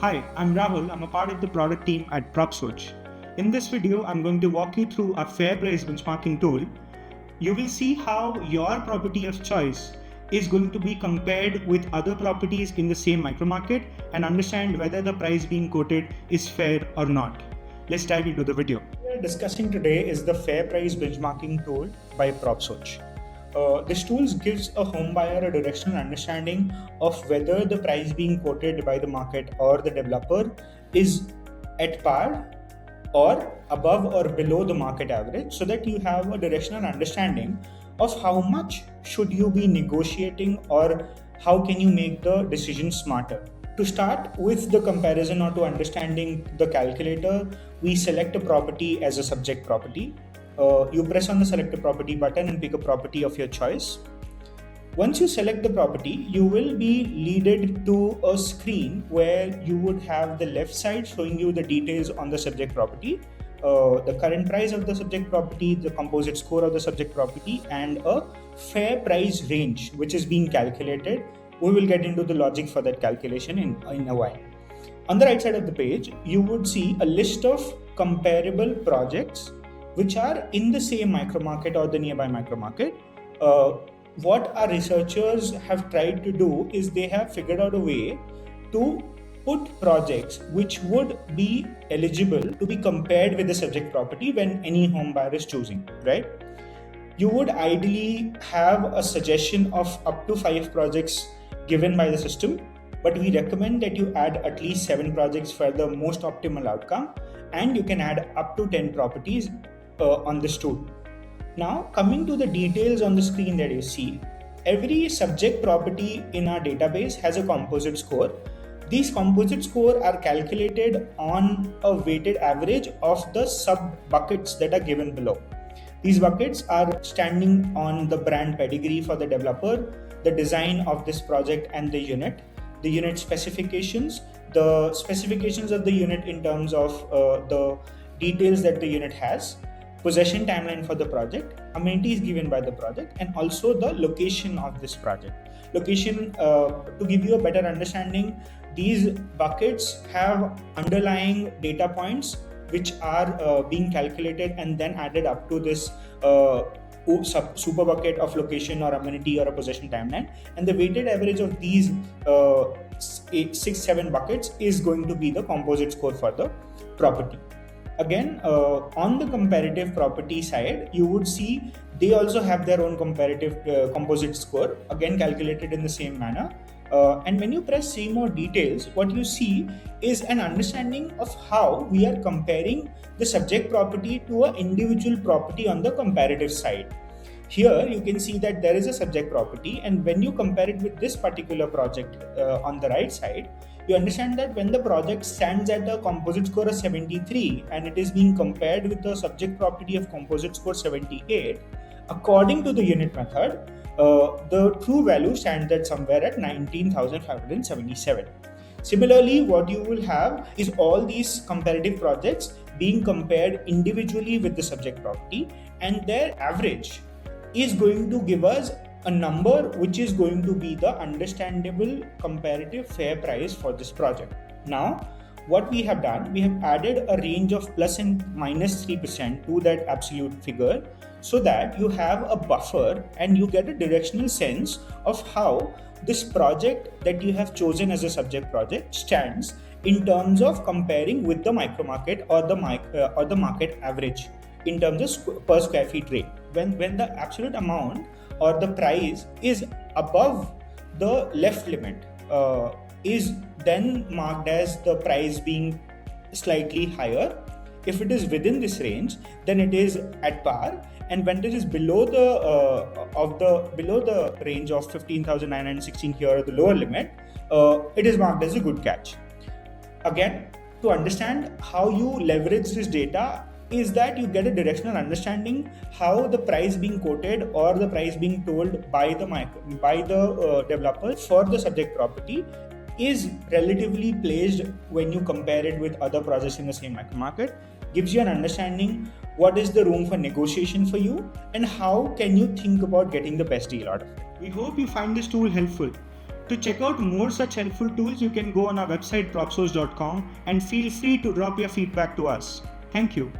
Hi, I'm Rahul. I'm a part of the product team at Propsoch. In this video, I'm going to walk you through a fair price benchmarking tool. You will see how your property of choice is going to be compared with other properties in the same micromarket and understand whether the price being quoted is fair or not. Let's dive into the video. What we are discussing today is the fair price benchmarking tool by Propsoch. This tool gives a home buyer a directional understanding of whether the price being quoted by the market or the developer is at par or above or below the market average, so that you have a directional understanding of how much should you be negotiating or how can you make the decision smarter. To start with the comparison or to understanding the calculator, we select a property as a subject property. You press on the select a property button and pick a property of your choice. Once you select the property, you will be leaded to a screen where you would have the left side showing you the details on the subject property, the current price of the subject property, the composite score of the subject property, and a fair price range which is being calculated. We will get into the logic for that calculation in a while. On the right side of the page, you would see a list of comparable projects which are in the same micromarket or the nearby micromarket. What our researchers have tried to do is they have figured out a way to put projects which would be eligible to be compared with the subject property when any home buyer is choosing, right? You would ideally have a suggestion of up to 5 projects given by the system, but we recommend that you add at least 7 projects for the most optimal outcome, and you can add up to 10 properties on this tool. Now, coming to the details on the screen that you see, every subject property in our database has a composite score. These composite scores are calculated on a weighted average of the sub buckets that are given below. These buckets are standing on the brand pedigree for the developer, the design of this project and the unit specifications, the specifications of the unit in terms of the details that the unit has, possession timeline for the project, amenities given by the project, and also the location of this project. Location, to give you a better understanding, these buckets have underlying data points which are being calculated and then added up to this super bucket of location or amenity or a possession timeline, and the weighted average of these 6-7 buckets is going to be the composite score for the property. Again, on the comparative property side, you would see they also have their own comparative composite score, again calculated in the same manner. And when you press see more details, what you see is an understanding of how we are comparing the subject property to an individual property on the comparative side. Here you can see that there is a subject property, and when you compare it with this particular project on the right side, you understand that when the project stands at a composite score of 73 and it is being compared with the subject property of composite score 78, according to the unit method, the true value stands at somewhere at 19,577. Similarly, what you will have is all these comparative projects being compared individually with the subject property, and their average is going to give us a number which is going to be the understandable comparative fair price for this project. Now, what we have done, we have added a range of plus and minus 3% to that absolute figure, so that you have a buffer and you get a directional sense of how this project that you have chosen as a subject project stands in terms of comparing with the micromarket or the market average in terms of per square feet rate. When the absolute amount or the price is above the left limit, is then marked as the price being slightly higher. If it is within this range, then it is at par, and when it is below the range of 15,916 here, the lower limit, it is marked as a good catch. Again, to understand how you leverage this data is that you get a directional understanding how the price being quoted or the price being told by the developer for the subject property is relatively placed when you compare it with other projects in the same market. Gives you an understanding what is the room for negotiation for you and how can you think about getting the best deal out of it. We hope you find this tool helpful. To check out more such helpful tools, you can go on our website propsoch.com and feel free to drop your feedback to us. Thank you.